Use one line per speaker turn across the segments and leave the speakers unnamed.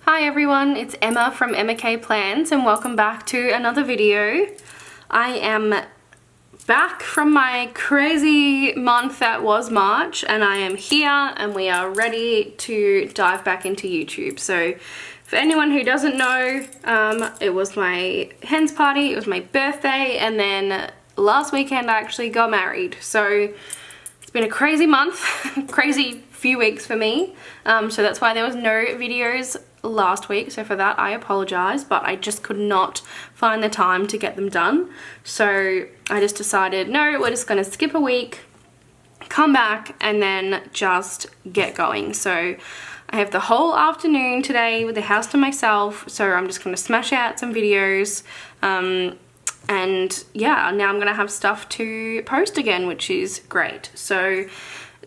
Hi everyone, it's Emma from Emma K Plans and welcome back to another video. I am back from my crazy month that was March and I am here and we are ready to dive back into YouTube. So for anyone who doesn't know, it was my hen's party, it was my birthday, and then last weekend I actually got married. So it's been a crazy month, crazy few weeks for me. So that's why there was no videos last week, so for that I apologize, but I just could not find the time to get them done. So I just decided, no, we're just gonna skip a week, come back, and then just get going. So I have the whole afternoon today with the house to myself, so I'm just gonna smash out some videos, and yeah, now I'm gonna have stuff to post again, which is great. So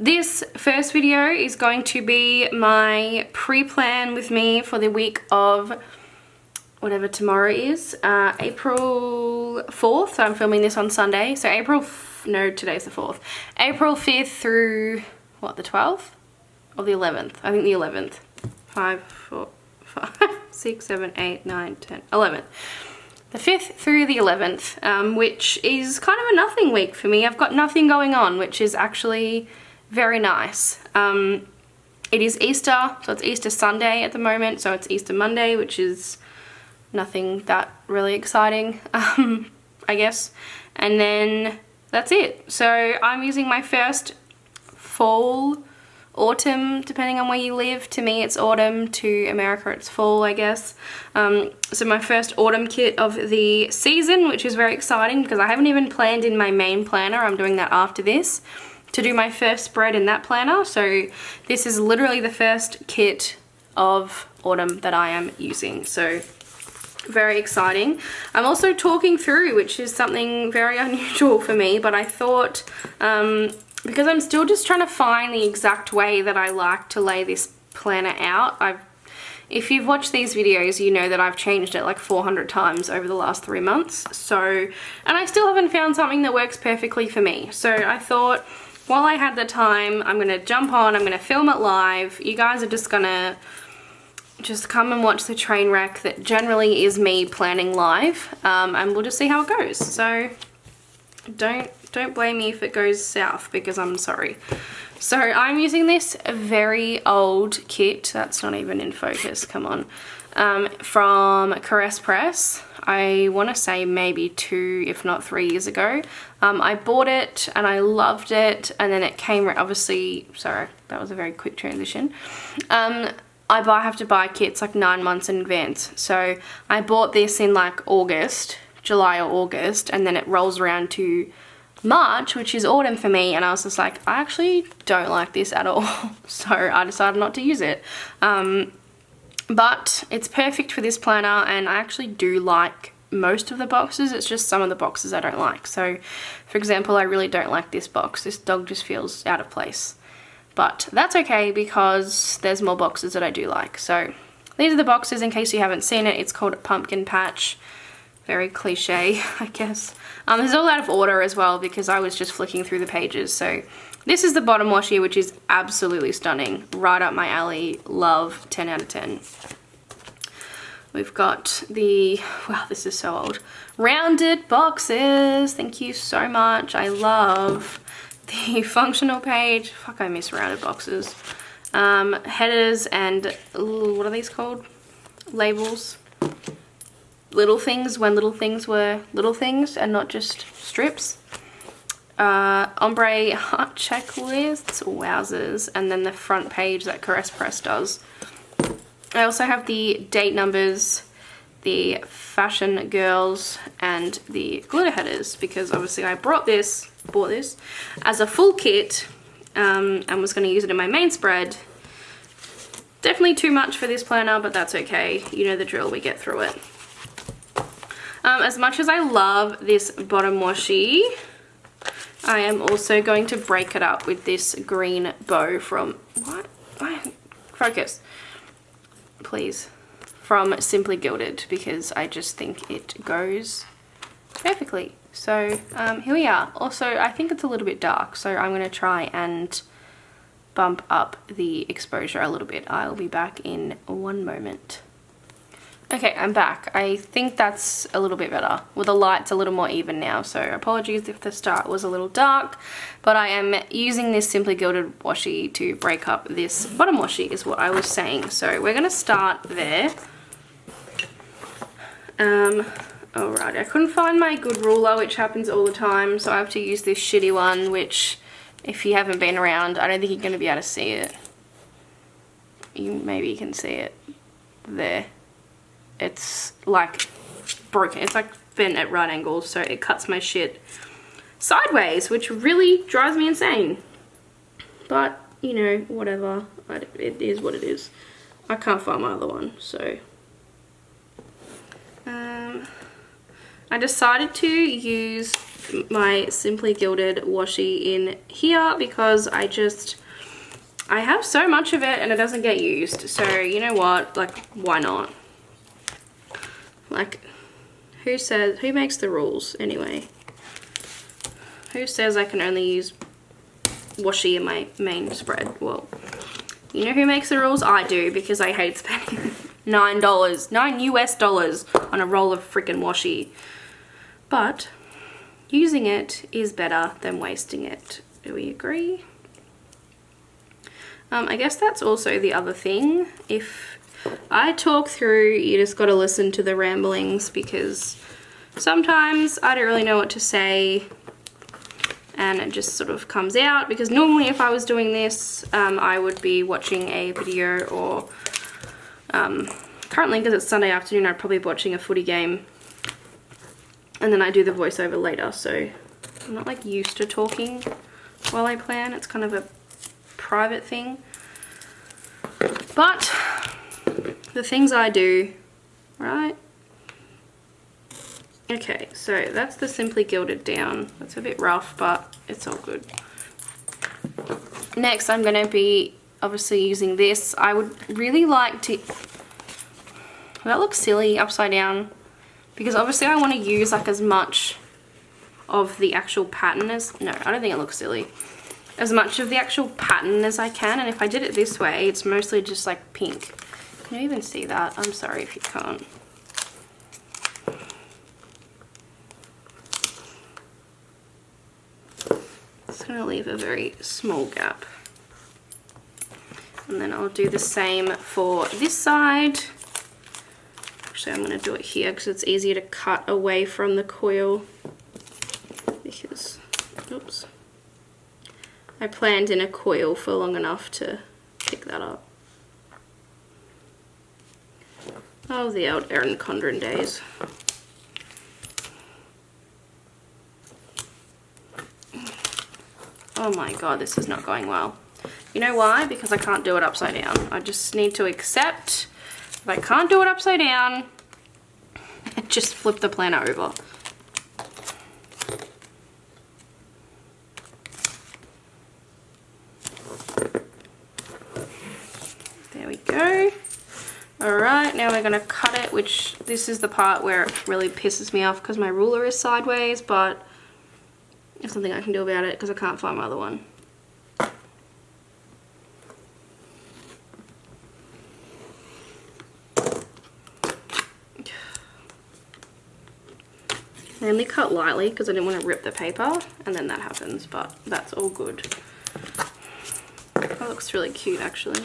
this first video is going to be my pre-plan with me for the week of whatever tomorrow is, April 4th. So I'm filming this on Sunday. So today's the 4th. April 5th through, what, the 12th? Or the 11th? I think the 11th. 6, 7, 8, 9, 10, 11th. The 5th through the 11th, which is kind of a nothing week for me. I've got nothing going on, which is actually very nice. It is Easter, so it's Easter Sunday at the moment, so it's Easter Monday, which is nothing that really exciting, I guess. And then that's it. So I'm using my first fall, autumn, depending on where you live. To me it's autumn, to America it's fall, I guess. So my first autumn kit of the season, which is very exciting because I haven't even planned in my main planner. I'm doing that after this, to do my first spread in that planner. So this is literally the first kit of autumn that I am using. So very exciting. I'm also talking through, which is something very unusual for me, but I thought, because I'm still just trying to find the exact way that I like to lay this planner out. If you've watched these videos, you know that I've changed it like 400 times over the last 3 months. So, and I still haven't found something that works perfectly for me. So I thought, while I had the time, I'm gonna jump on, I'm gonna film it live. You guys are just gonna come and watch the train wreck that generally is me planning live, and we'll just see how it goes. So don't blame me if it goes south, because I'm sorry. So I'm using this very old kit, that's not even in focus, come on, from Caress Press. I want to say maybe 2, if not 3 years ago. I bought it and I loved it, and then it came, obviously, sorry, that was a very quick transition. I have to buy kits like 9 months in advance. So I bought this in like July or August, and then it rolls around to March, which is autumn for me, and I was just like, I actually don't like this at all. So I decided not to use it. But it's perfect for this planner, and I actually do like most of the boxes. It's just some of the boxes I don't like. So for example, I really don't like this box. This dog just feels out of place. But that's okay, because there's more boxes that I do like. So these are the boxes in case you haven't seen it. It's called Pumpkin Patch. Very cliche, I guess. This is all out of order as well because I was just flicking through the pages. So this is the bottom washi, which is absolutely stunning. Right up my alley. Love, 10 out of 10. We've got the, wow, this is so old, rounded boxes. Thank you so much. I love the functional page. Fuck, I miss rounded boxes. Headers and, what are these called? Labels. Little things, when little things were little things and not just strips. Ombre heart checklists, wowzers, and then the front page that Caress Press does. I also have the date numbers, the fashion girls, and the glitter headers, because obviously I bought this as a full kit, and was going to use it in my main spread. Definitely too much for this planner, but that's okay. You know the drill, we get through it. As much as I love this bottom washi, I am also going to break it up with this green bow from, focus, please, from Simply Gilded, because I just think it goes perfectly. So here we are. Also, I think it's a little bit dark, so I'm going to try and bump up the exposure a little bit. I'll be back in one moment. Okay, I'm back. I think that's a little bit better. Well, the light's a little more even now, so apologies if the start was a little dark, but I am using this Simply Gilded washi to break up this bottom washi is what I was saying. So we're gonna start there. Alright, I couldn't find my good ruler, which happens all the time, so I have to use this shitty one, which if you haven't been around, I don't think you're gonna be able to see it. Maybe you can see it there. It's like broken. It's like bent at right angles, so it cuts my shit sideways, which really drives me insane. But, you know, whatever. It is what it is. I can't find my other one, so. I decided to use my Simply Gilded washi in here because I have so much of it and it doesn't get used. So, you know what? Like, why not? Like, who makes the rules anyway? Who says I can only use washi in my main spread? Well, you know who makes the rules? I do, because I hate spending $9 US on a roll of freaking washi. But using it is better than wasting it. Do we agree? I guess that's also the other thing. If I talk through, you just got to listen to the ramblings, because sometimes I don't really know what to say and it just sort of comes out, because normally if I was doing this, I would be watching a video, or currently because it's Sunday afternoon, I'd probably be watching a footy game, and then I do the voiceover later, so I'm not like used to talking while I plan. It's kind of a private thing. But the things I do, right? Okay, so that's the Simply Gilded down. That's a bit rough, but it's all good. Next, I'm going to be obviously using this. I would really like to... That looks silly upside down, because obviously I want to use like as much of the actual pattern as... No, I don't think it looks silly. As much of the actual pattern as I can, and if I did it this way, it's mostly just like pink. Can you even see that? I'm sorry if you can't. It's going to leave a very small gap. And then I'll do the same for this side. Actually, I'm going to do it here because it's easier to cut away from the coil. Because, oops. I planned in a coil for long enough to pick that up. Oh, the old Erin Condren days. Oh my god, this is not going well. You know why? Because I can't do it upside down. I just need to accept if I can't do it upside down, just flip the planner over. There we go. Alright, now we're going to cut it, which this is the part where it really pisses me off because my ruler is sideways, but there's something I can do about it because I can't find my other one. I only cut lightly because I didn't want to rip the paper, and then that happens, but that's all good. That looks really cute actually.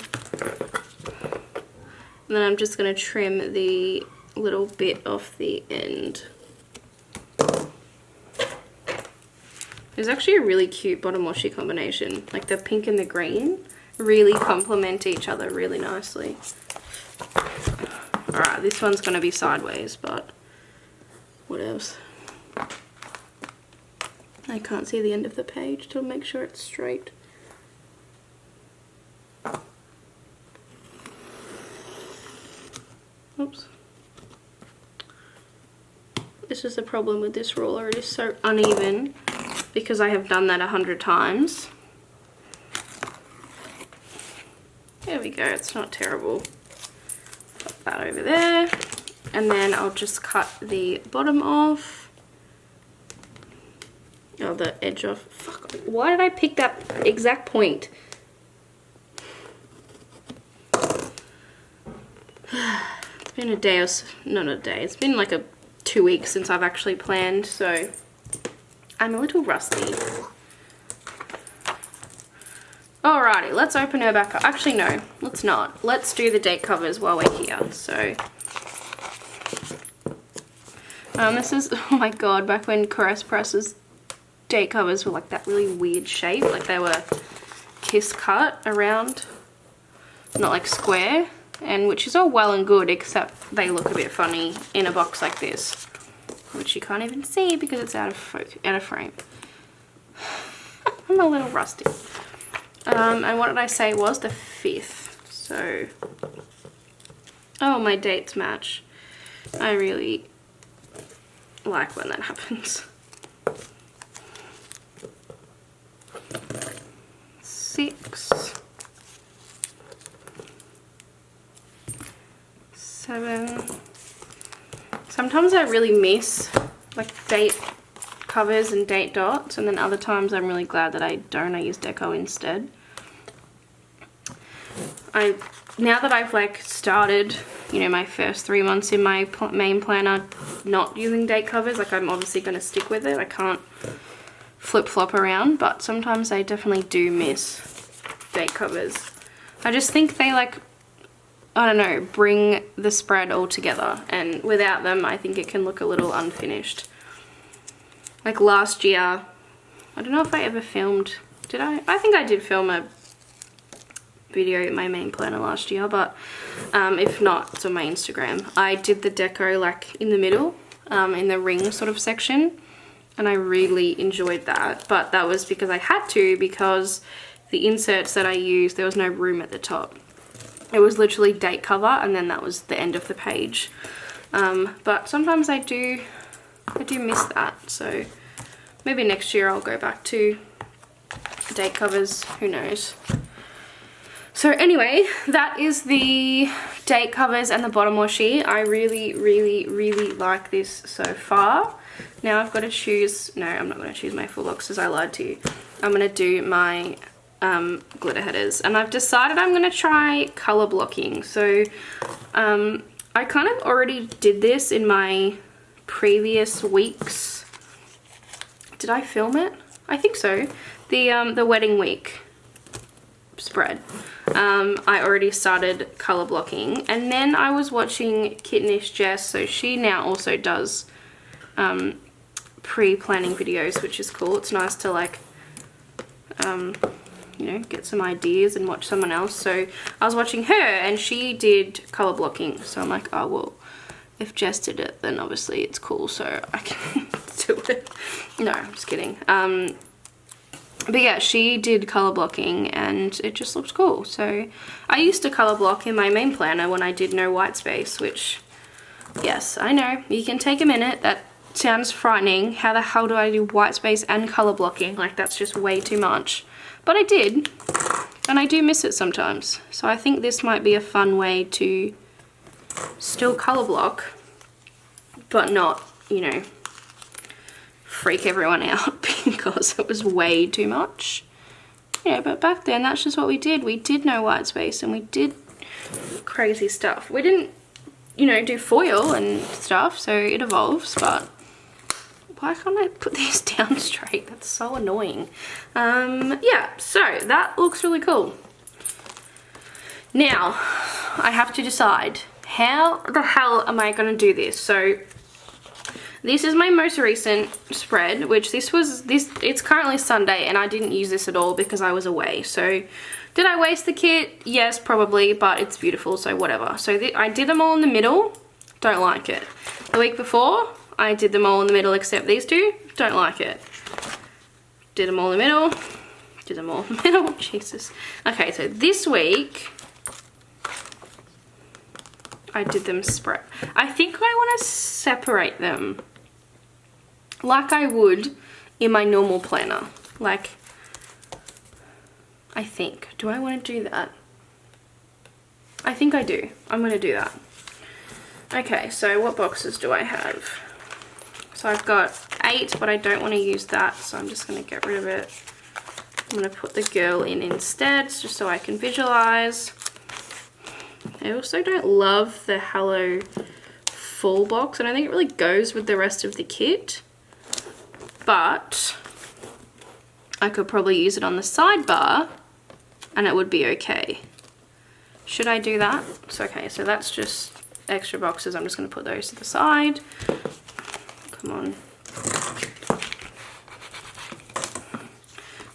And then I'm just going to trim the little bit off the end. There's actually a really cute bottom washi combination. Like the pink and the green really complement each other really nicely. Alright, this one's going to be sideways, but what else? I can't see the end of the page to make sure it's straight. Oops. This is the problem with this ruler. It is so uneven because I have done that 100 times. There we go. It's not terrible. Put that over there. And then I'll just cut the bottom off. Oh, the edge off. Fuck. Why did I pick that exact point? been a day or not a day, it's been like 2 weeks since I've actually planned, so I'm a little rusty. Alrighty, let's open her back up. Actually, no, let's not. Let's do the date covers while we're here. So, this is, oh my god, back when Caress Press's date covers were like that really weird shape. Like they were kiss cut around, not like square. And which is all well and good, except they look a bit funny in a box like this. Which you can't even see because it's out of frame. I'm a little rusty. And what did I say was the 5th? So, oh, my dates match. I really like when that happens. 6, 7. Sometimes I really miss like date covers and date dots, and then other times I'm really glad that I don't. I use deco instead. Now that I've like started, you know, my first 3 months in my main planner not using date covers, like I'm obviously going to stick with it. I can't flip-flop around, but sometimes I definitely do miss date covers. I just think they like, I don't know, bring the spread all together, and without them I think it can look a little unfinished. Like last year, I don't know if I ever filmed, did I? I think I did film a video in my main planner last year, but if not, it's on my Instagram. I did the deco like in the middle, in the ring sort of section, and I really enjoyed that, but that was because I had to, because the inserts that I used, there was no room at the top. It was literally date cover, and then that was the end of the page. But sometimes I do miss that, so maybe next year I'll go back to date covers, who knows. So anyway, that is the date covers and the bottom washi. I really, really, really like this so far. Now I've got to choose, no, I'm not going to choose my full boxes, I lied to you. I'm going to do my glitter headers, and I've decided I'm going to try color blocking. So I kind of already did this in my previous weeks. Did I film it? I think so. The wedding week spread. I already started color blocking, and then I was watching Kittenish Jess, so she now also does pre-planning videos, which is cool. It's nice to like you know, get some ideas and watch someone else. So I was watching her, and she did color blocking, so I'm like, oh well, if Jess did it, then obviously it's cool, so I can do it. No, I'm just kidding. But yeah, she did color blocking, and it just looked cool. So I used to color block in my main planner when I did no white space, which, yes, I know, you can take a minute. That sounds frightening. How the hell do I do white space and color blocking? Like, that's just way too much. But I did, and I do miss it sometimes. So I think this might be a fun way to still color block, but not, you know, freak everyone out because it was way too much. Yeah, but back then that's just what we did. We did no white space, and we did crazy stuff. We didn't, you know, do foil and stuff, so it evolves, but why can't I put these down straight? That's so annoying. Yeah, so that looks really cool. Now, I have to decide, how the hell am I going to do this? So this is my most recent spread, which it's currently Sunday, and I didn't use this at all because I was away. So did I waste the kit? Yes, probably, but it's beautiful, so whatever. So I did them all in the middle, don't like it. The week before, I did them all in the middle except these two, don't like it. Did them all in the middle, did them all in the middle, Jesus. Okay, so this week, I did them spread. I think I want to separate them like I would in my normal planner. Like, I think. Do I want to do that? I think I do. I'm going to do that. Okay, so what boxes do I have? So I've got 8, but I don't want to use that, so I'm just going to get rid of it. I'm going to put the girl in instead, just so I can visualize. I also don't love the Hello full box. I don't think it really goes with the rest of the kit, but I could probably use it on the sidebar and it would be okay. Should I do that? It's okay, so that's just extra boxes. I'm just going to put those to the side. Come on.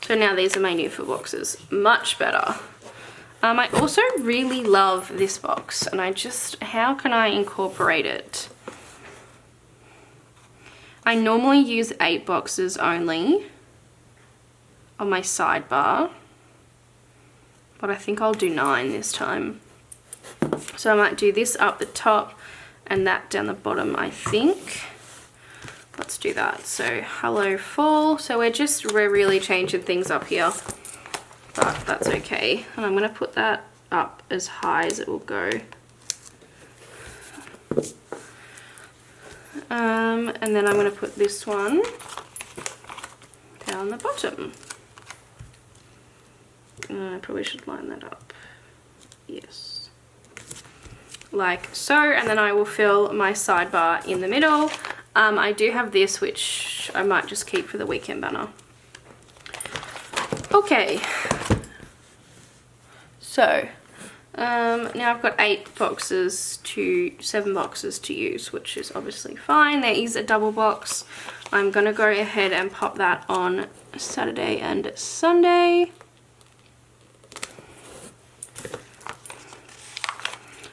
So now these are my new foot boxes. Much better. I also really love this box, and how can I incorporate it? I normally use 8 boxes only on my sidebar, but I think I'll do 9 this time. So I might do this up the top and that down the bottom, I think. Let's do that. So Hello Fall. So we're really changing things up here, but that's okay. And I'm gonna put that up as high as it will go. And then I'm gonna put this one down the bottom. I probably should line that up. Yes. Like so, and then I will fill my sidebar in the middle. I do have this, which I might just keep for the weekend banner. Okay. So, now I've got 7 boxes to use, which is obviously fine. There is a double box. I'm gonna go ahead and pop that on Saturday and Sunday.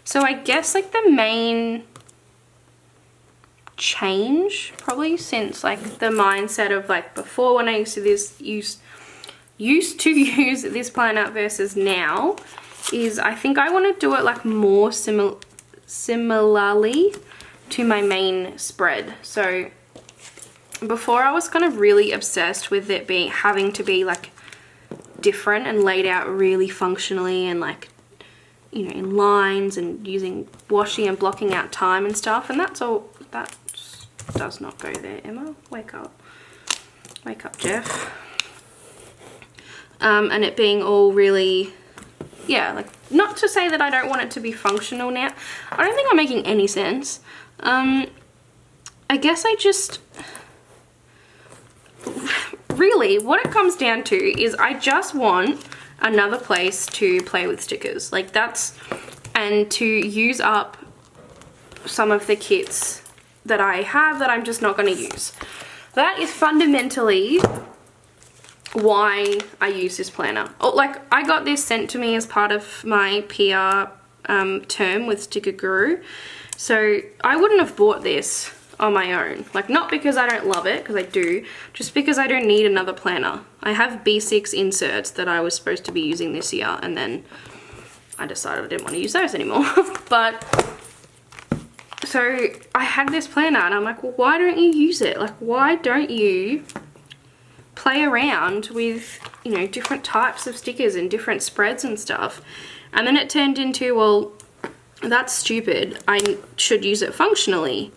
So I guess like the main change probably since like the mindset of like before when I used to use this planner versus now is I think I want to do it like more similarly to my main spread. So before I was kind of really obsessed with it having to be like different and laid out really functionally and like, you know, in lines and using washi and blocking out time and stuff, and that's all. That does not go there. Emma, wake up Jeff. And it being all really, yeah, like, not to say that I don't want it to be functional now. I don't think I'm making any sense. I guess I just really what it comes down to is I just want another place to play with stickers, like and to use up some of the kits that I have that I'm just not going to use. That is fundamentally why I use this planner. Oh, like I got this sent to me as part of my PR term with Sticker Guru, so I wouldn't have bought this on my own. Like, not because I don't love it, because I do, just because I don't need another planner. I have B6 inserts that I was supposed to be using this year, and then I decided I didn't want to use those anymore. But so I had this planner and I'm like, well, why don't you use it? Like, why don't you play around with, you know, different types of stickers and different spreads and stuff? And then it turned into, well, that's stupid. I should use it functionally,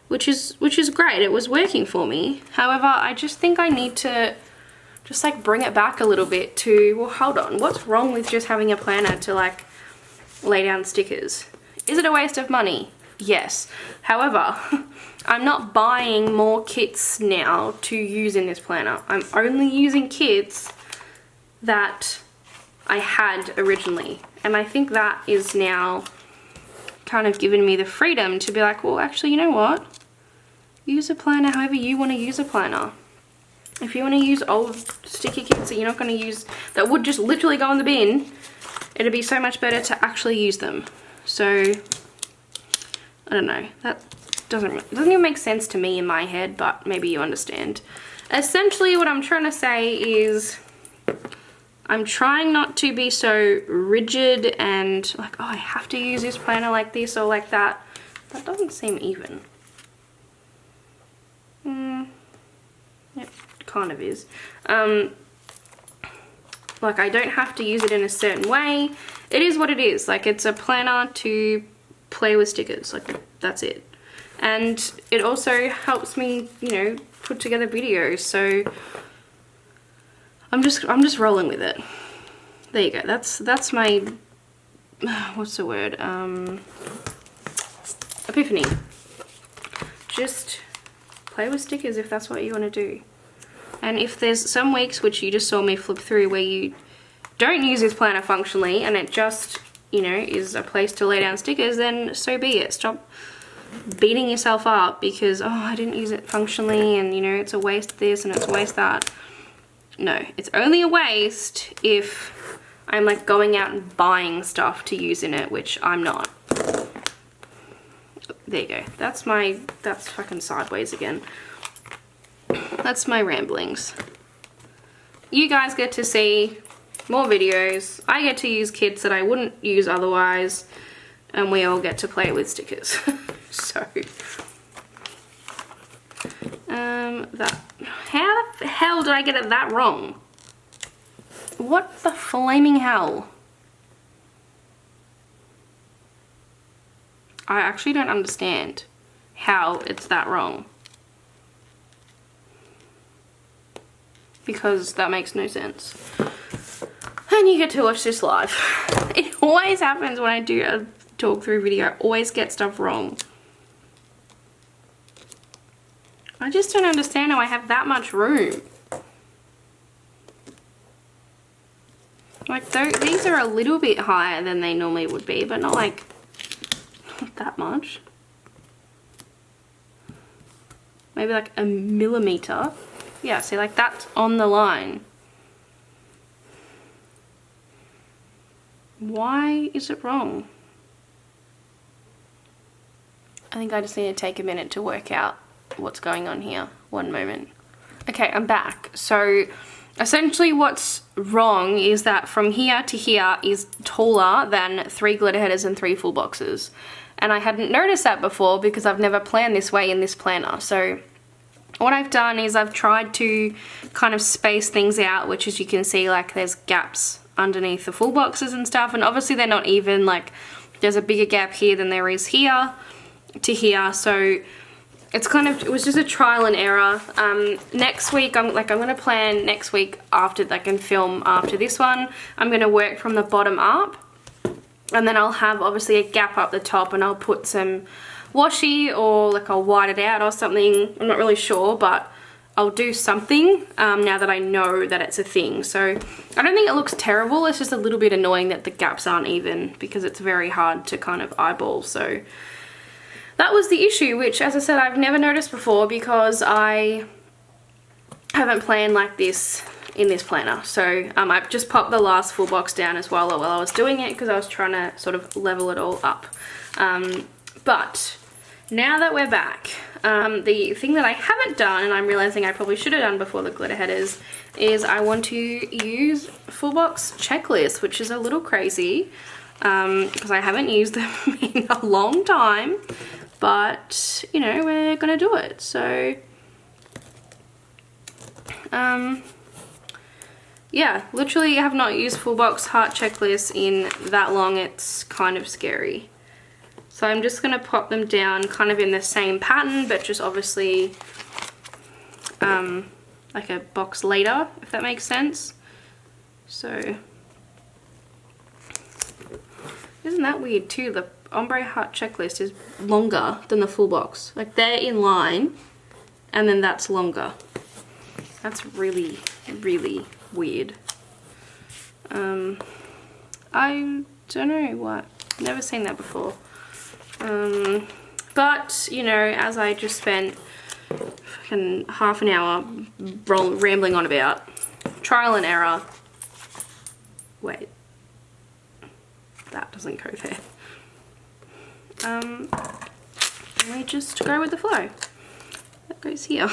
which is great. It was working for me. However, I just think I need to just like bring it back a little bit to, well, hold on, what's wrong with just having a planner to like lay down stickers? Is it a waste of money? Yes. However, I'm not buying more kits now to use in this planner. I'm only using kits that I had originally. And I think that is now kind of given me the freedom to be like, well, actually, you know what? Use a planner however you want to use a planner. If you want to use old sticky kits that you're not going to use, that would just literally go in the bin, it'd be so much better to actually use them. So I don't know, that doesn't even make sense to me in my head, but maybe you understand. Essentially what I'm trying to say is I'm trying not to be so rigid and like, oh, I have to use this planner like this or like that. That doesn't seem even. It kind of is. Like, I don't have to use it in a certain way. It is what it is. Like, it's a planner to play with stickers. Like, that's it. And it also helps me, you know, put together videos. So I'm just rolling with it. There you go. That's my what's the word? Epiphany. Just play with stickers if that's what you want to do. And if there's some weeks which you just saw me flip through where you don't use this planner functionally and it just, you know, is a place to lay down stickers, then so be it. Stop beating yourself up because, oh, I didn't use it functionally and, you know, it's a waste this and it's a waste that. No, it's only a waste if I'm like going out and buying stuff to use in it, which I'm not. There you go. That's fucking sideways again. That's my ramblings. You guys get to see more videos. I get to use kits that I wouldn't use otherwise. And we all get to play with stickers. So, how the hell did I get it that wrong? What the flaming hell? I actually don't understand how it's that wrong. Because that makes no sense. And you get to watch this live. It always happens when I do a talk through video. I always get stuff wrong. I just don't understand how I have that much room. Like, these are a little bit higher than they normally would be, but not like not that much. Maybe like a millimeter. Yeah, see, like that's on the line. Why is it wrong? I think I just need to take a minute to work out what's going on here. One moment. Okay, I'm back. So essentially what's wrong is that from here to here is taller than 3 glitter headers and 3 full boxes. And I hadn't noticed that before because I've never planned this way in this planner. So what I've done is I've tried to kind of space things out, which as you can see, like there's gaps underneath the full boxes and stuff. And obviously they're not even, like there's a bigger gap here than there is here to here. So it's kind of, it was just a trial and error. Next week, I'm gonna plan next week after, like, and film after this one. I'm gonna work from the bottom up. And then I'll have obviously a gap up the top and I'll put some washi or like I'll white it out or something. I'm not really sure, but I'll do something now that I know that it's a thing. So I don't think it looks terrible. It's just a little bit annoying that the gaps aren't even because it's very hard to kind of eyeball. So that was the issue, which as I said, I've never noticed before because I haven't planned like this in this planner. So I've just popped the last full box down as well while I was doing it because I was trying to sort of level it all up. But now that we're back, the thing that I haven't done, and I'm realizing I probably should have done before the glitter headers, is I want to use full box checklist, which is a little crazy because I haven't used them in a long time, but you know, we're gonna do it. So yeah, literally I have not used full box heart checklist in that long. It's kind of scary. So I'm just going to pop them down kind of in the same pattern, but just obviously like a box later, if that makes sense. So isn't that weird too? The ombre heart checklist is longer than the full box. Like they're in line and then that's longer. That's really, really weird. I don't know what. Never seen that before. But, you know, as I just spent fucking half an hour rambling on about trial and error. Wait. That doesn't go there. We just go with the flow. That goes here.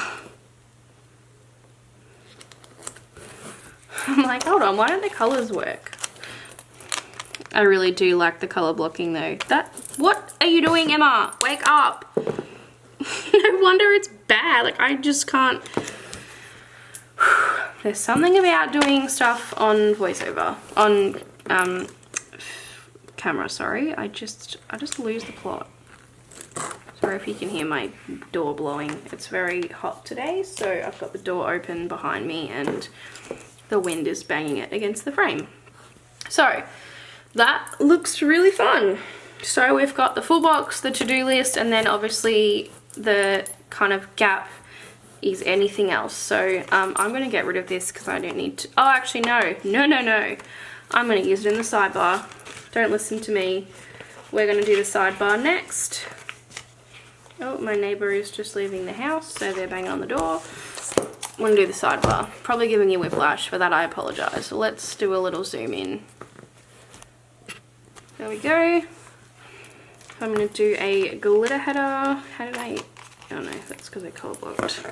I'm like, hold on, why don't the colours work? I really do like the colour blocking though. What are you doing, Emma? Wake up. No wonder it's bad. Like I just can't. There's something about doing stuff on voiceover, on camera, sorry. I just lose the plot. Sorry if you can hear my door blowing. It's very hot today, so I've got the door open behind me and the wind is banging it against the frame. So that looks really fun. So we've got the full box, the to-do list, and then obviously the kind of gap is anything else. So I'm going to get rid of this because I don't need to. Oh, actually, no. I'm going to use it in the sidebar. Don't listen to me. We're going to do the sidebar next. Oh, my neighbour is just leaving the house, so they're banging on the door. I'm going to do the sidebar. Probably giving you whiplash. For that, I apologise. So let's do a little zoom in. There we go. I'm going to do a glitter header. How did I... Oh no, that's because I colour blocked.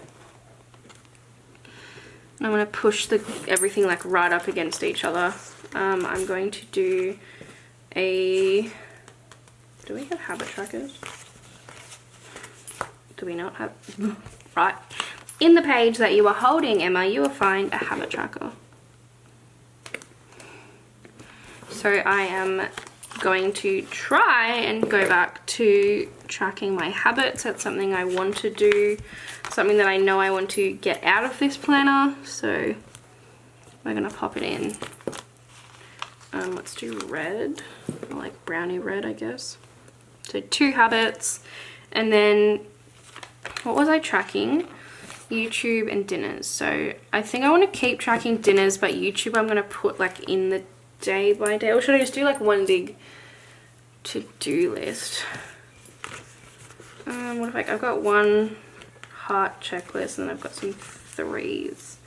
And I'm going to push everything like right up against each other. I'm going to do a... Do we have habit trackers? Do we not have... Right. In the page that you are holding, Emma, you will find a habit tracker. So I am going to try and go back to tracking my habits. That's something I want to do, something that I know I want to get out of this planner. So we're gonna pop it in. Let's do red, or like brownie red, I guess. So 2 habits, and then what was I tracking? YouTube and dinners. So I think I want to keep tracking dinners, but YouTube I'm gonna put like in the day by day, or should I just do like one big to-do list? What if I've got one heart checklist and then I've got some 3s.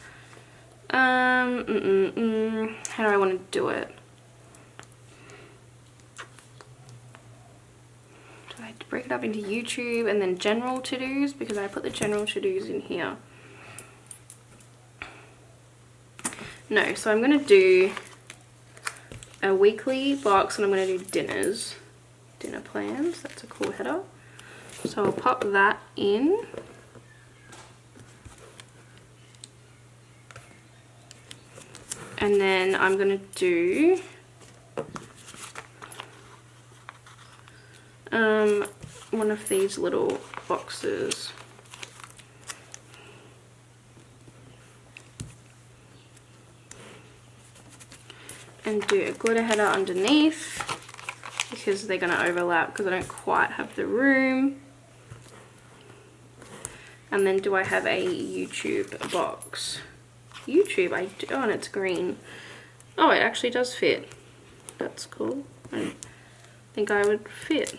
How do I want to do it? Do I have to break it up into YouTube and then general to-dos? Because I put the general to-dos in here. No, so I'm going to do a weekly box and I'm going to do dinners. Dinner plans. That's a cool header. So I'll pop that in. And then I'm going to do one of these little boxes. And do a glitter header underneath because they're going to overlap because I don't quite have the room. And then do I have a YouTube box? YouTube, I do. Oh, and it's green. Oh, it actually does fit. That's cool. I think I would fit.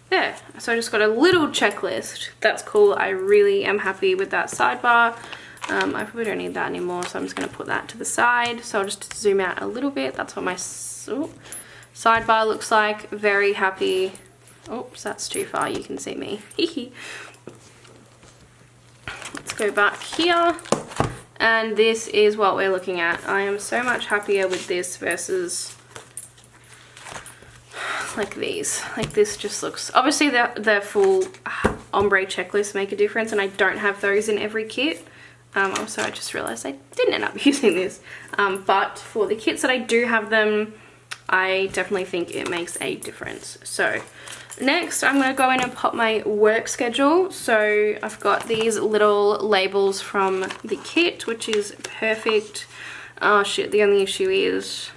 There. So I just got a little checklist. That's cool. I really am happy with that sidebar. I probably don't need that anymore, so I'm just going to put that to the side. So I'll just zoom out a little bit. That's what my sidebar looks like. Very happy. Oops, that's too far. You can see me. Let's go back here. And this is what we're looking at. I am so much happier with this versus like these. Like this just looks... Obviously the full ombre checklist make a difference, and I don't have those in every kit. Also, I just realized I didn't end up using this. But for the kits that I do have them, I definitely think it makes a difference. So next, I'm going to go in and pop my work schedule. So I've got these little labels from the kit, which is perfect. Oh shit, the only issue is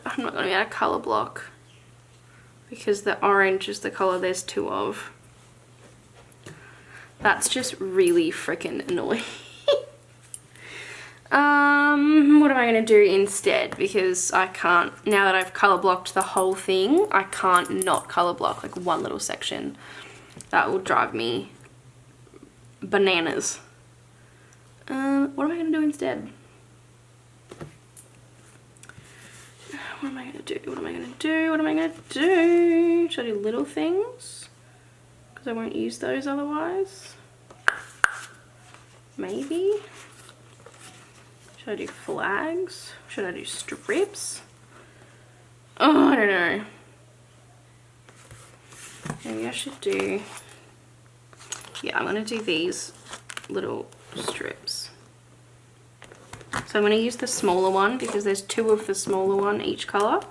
I'm not going to be able to colour block because the orange is the colour there's 2 of. That's just really freaking annoying. What am I going to do instead? Because I can't, now that I've colour blocked the whole thing, I can't not colour block like one little section. That will drive me bananas. What am I going to do instead? What am I going to do? What am I going to do? What am I going to do? Should I do little things? Because I won't use those otherwise. Maybe. Should I do flags? Should I do strips? Oh, I don't know. Maybe I should do... Yeah, I'm going to do these little strips. So I'm going to use the smaller one because there's 2 of the smaller one each colour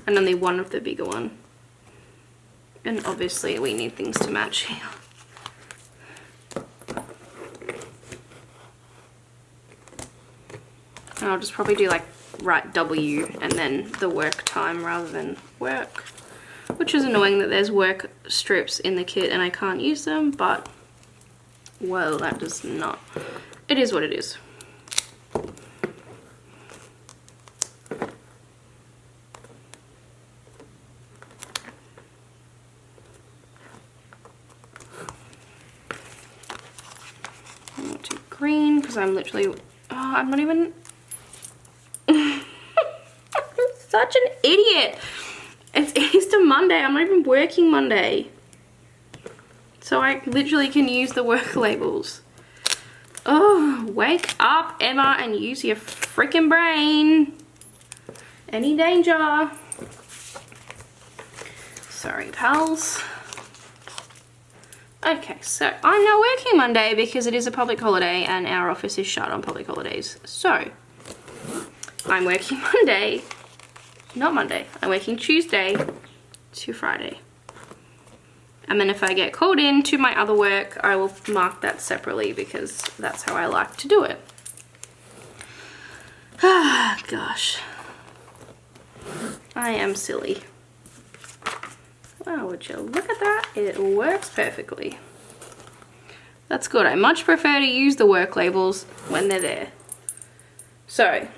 and only 1 of the bigger one. And obviously we need things to match here. And I'll just probably do like write W and then the work time rather than work, which is annoying that there's work strips in the kit and I can't use them, but well, that does not, it is what it is. I'm going to do green because I'm literally, oh, I'm not even, I'm such an idiot. It's Easter Monday, I'm not even working Monday. So I literally can use the work labels. Oh, wake up, Emma, and use your freaking brain. Any danger? Sorry, pals. Okay, so I'm not working Monday because it is a public holiday and our office is shut on public holidays. So, I'm working Monday. Not Monday. I'm working Tuesday to Friday. And then if I get called in to my other work, I will mark that separately because that's how I like to do it. Ah, gosh. I am silly. Wow, would you look at that? It works perfectly. That's good. I much prefer to use the work labels when they're there. So,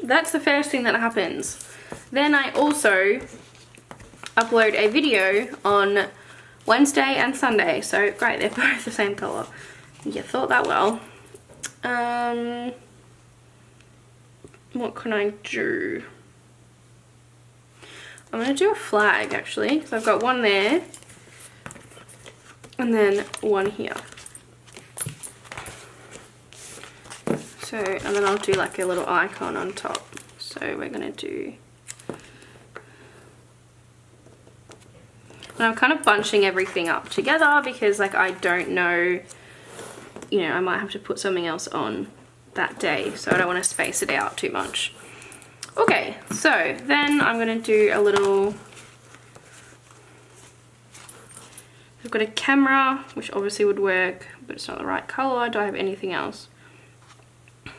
that's the first thing that happens. Then I also upload a video on Wednesday and Sunday. So, great, they're both the same colour. You thought that well. What can I do? I'm going to do a flag actually, because I've got one there and then one here. So, and then I'll do like a little icon on top. So we're going to do, and I'm kind of bunching everything up together because like I don't know, you know, I might have to put something else on that day, so I don't want to space it out too much. Okay, so then I'm going to do a little, I've got a camera, which obviously would work, but it's not the right colour. Do I have anything else? I've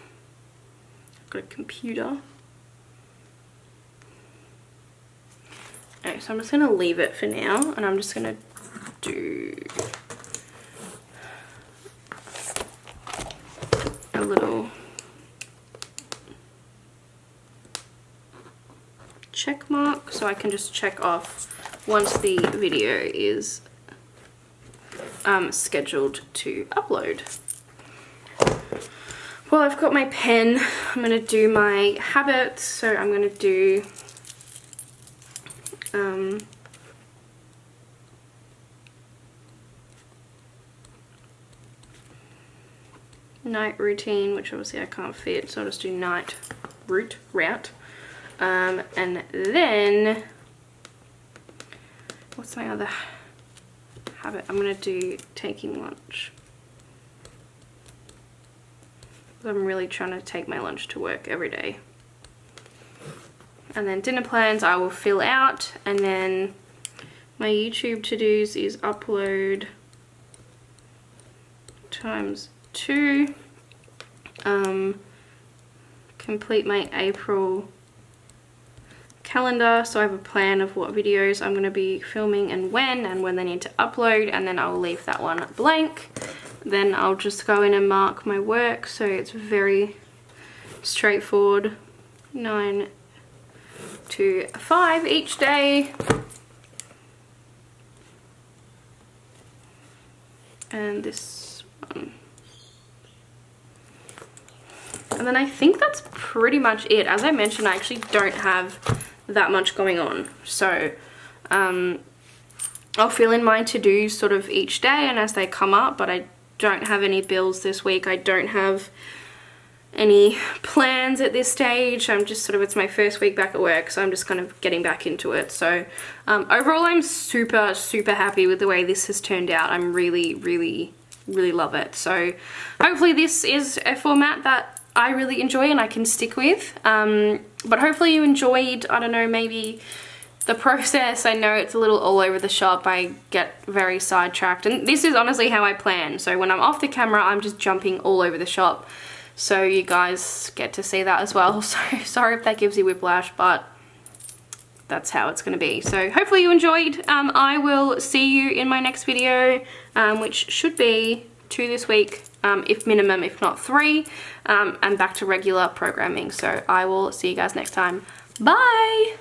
got a computer. Okay, so I'm just going to leave it for now, and I'm just going to do a little check mark so I can just check off once the video is scheduled to upload. Well, I've got my pen. I'm going to do my habits, so I'm going to do night routine, which obviously I can't fit, so I'll just do night route. And then, what's my other habit? I'm going to do taking lunch. I'm really trying to take my lunch to work every day. And then dinner plans I will fill out, and then my YouTube to-dos is upload ×2, complete my April calendar, so I have a plan of what videos I'm going to be filming and when they need to upload, and then I'll leave that one blank. Then I'll just go in and mark my work, so it's very straightforward, 9 to 5 each day. And this one. And then I think that's pretty much it. As I mentioned, I actually don't have that much going on, so I'll fill in my to-dos sort of each day and as they come up, but I don't have any bills this week. I don't have any plans at this stage. I'm just sort of, it's my first week back at work, so I'm just kind of getting back into it. So overall I'm super happy with the way this has turned out. I'm really love it. So hopefully this is a format that I really enjoy and I can stick with, but hopefully you enjoyed, I don't know, maybe the process. I know it's a little all over the shop. I get very sidetracked, and this is honestly how I plan. So when I'm off the camera, I'm just jumping all over the shop. so you guys get to see that as well. So sorry if that gives you whiplash, but that's how it's going to be. So hopefully you enjoyed. I will see you in my next video, which should be 2 this week, if minimum, if not 3, and back to regular programming. So I will see you guys next time. Bye!